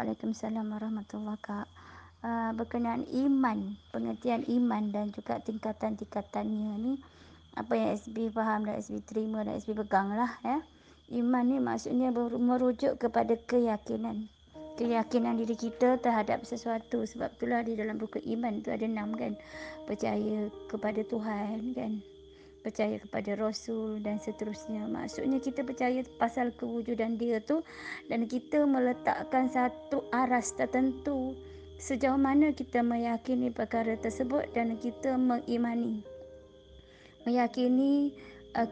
Waalaikumsalam warahmatullahi Kak. Berkenaan iman, pengertian iman dan juga tingkatan-tingkatannya ni, apa yang SB faham dan SB terima dan SB pegang lah ya. Iman ni maksudnya merujuk kepada keyakinan. Keyakinan diri kita terhadap sesuatu. Sebab itulah di dalam buku iman tu ada 6 kan. Percaya kepada Tuhan kan. Percaya kepada Rasul dan seterusnya. Maksudnya kita percaya pasal kewujudan dia tu dan kita meletakkan satu aras tertentu sejauh mana kita meyakini perkara tersebut dan kita mengimani. Meyakini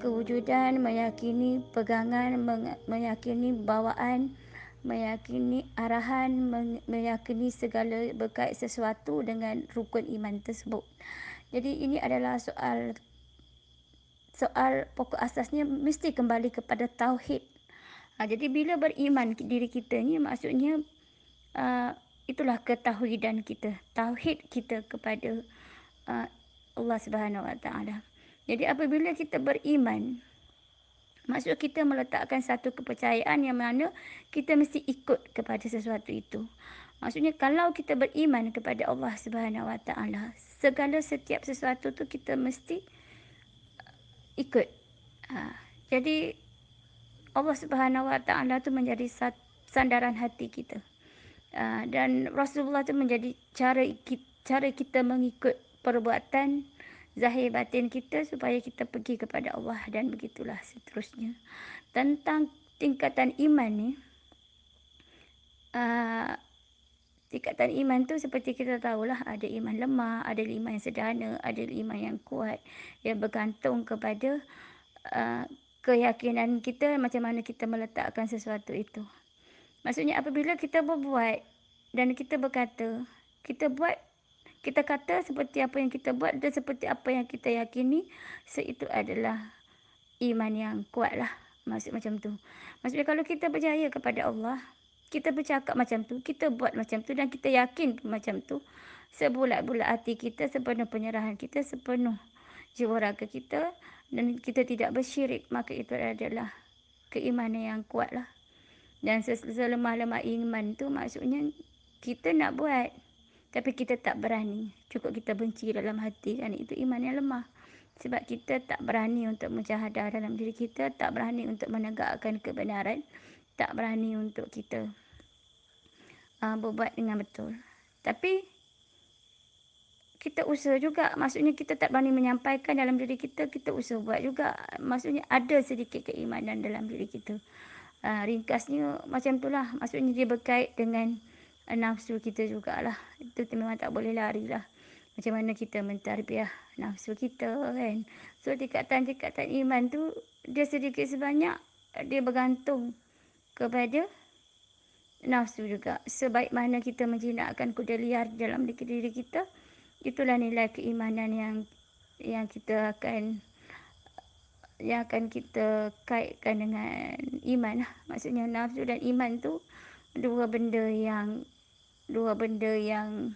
kewujudan, meyakini pegangan, meyakini bawaan, meyakini arahan, meyakini segala berkait sesuatu dengan rukun iman tersebut. Jadi ini adalah soal pokok asasnya mesti kembali kepada tauhid. Jadi bila beriman diri kita ni maksudnya itulah ketauhidan kita, tauhid kita kepada Allah Subhanahu Wa Taala. Jadi apabila kita beriman, maksud kita meletakkan satu kepercayaan yang mana kita mesti ikut kepada sesuatu itu. Maksudnya kalau kita beriman kepada Allah Subhanahu Wa Taala, segala setiap sesuatu tu kita mesti ikut. Jadi Allah Subhanahu Wa Taala tu menjadi sandaran hati kita. Dan Rasulullah tu menjadi cara kita mengikut perbuatan zahir batin kita supaya kita pergi kepada Allah dan begitulah seterusnya. Tentang tingkatan iman ni, tingkatan iman tu seperti kita tahulah, ada iman lemah, ada iman yang sederhana, ada iman yang kuat yang bergantung kepada keyakinan kita macam mana kita meletakkan sesuatu itu. Maksudnya apabila kita berbuat dan kita berkata, kita kata seperti apa yang kita buat dan seperti apa yang kita yakini, itu adalah iman yang kuat lah. Maksud macam tu. Maksudnya kalau kita percaya kepada Allah, kita bercakap macam tu, kita buat macam tu dan kita yakin macam tu, sebulat-bulat hati kita, sepenuh penyerahan kita, sepenuh jiwa raga kita dan kita tidak bersyirik, maka itu adalah keimanan yang kuat lah. Dan selemah-lemah iman tu maksudnya kita nak buat tapi kita tak berani. Cukup kita benci dalam hati kan, itu iman yang lemah. Sebab kita tak berani untuk musyahadah dalam diri kita, tak berani untuk menegakkan kebenaran, tak berani untuk kita berbuat dengan betul. Tapi kita usaha juga, maksudnya kita tak berani menyampaikan dalam diri kita, kita usaha buat juga. Maksudnya ada sedikit keimanan dalam diri kita. Ringkasnya macam itulah, maksudnya dia berkait dengan nafsu kita jugalah. Itu memang tak boleh lari lah. Macam mana kita mentarbiah nafsu kita kan. So tingkatan-tingkatan iman tu dia sedikit sebanyak dia bergantung kepada nafsu juga. Sebaik mana kita menjinakkan kuda liar dalam diri kita, itulah nilai keimanan yang kita akan kita kaitkan dengan iman lah. Maksudnya nafsu dan iman tu dua benda yang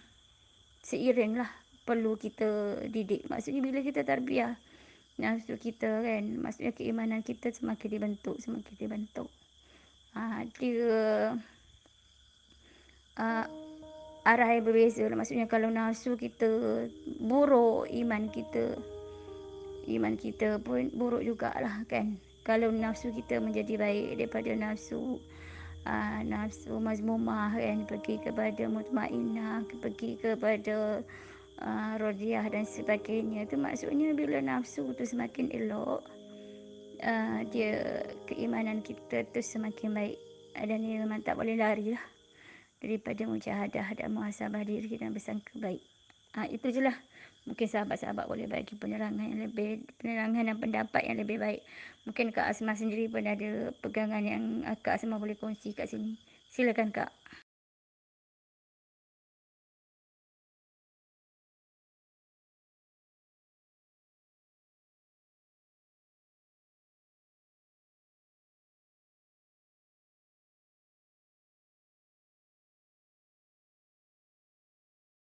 seiring lah, perlu kita didik. Maksudnya bila kita tarbiyah nafsu kita kan, maksudnya keimanan kita semakin dibentuk. Dia arah yang berbeza lah. Maksudnya kalau nafsu kita buruk, iman kita pun buruk jugalah kan. Kalau nafsu kita menjadi baik daripada nafsu mazmumah kan, pergi kepada mutmainnah, pergi kepada radiyah dan sebagainya, tu maksudnya bila nafsu tu semakin elok, dia keimanan kita tu semakin baik. Dan dia memang tak boleh lari lah daripada mujahadah dan muhasabah diri dan bersangka baik. Itu je lah. Mungkin sahabat-sahabat boleh bagi penerangan dan pendapat yang lebih baik. Mungkin Kak Asma sendiri pun ada pegangan yang Kak Asma boleh kongsi kat sini. Silakan Kak.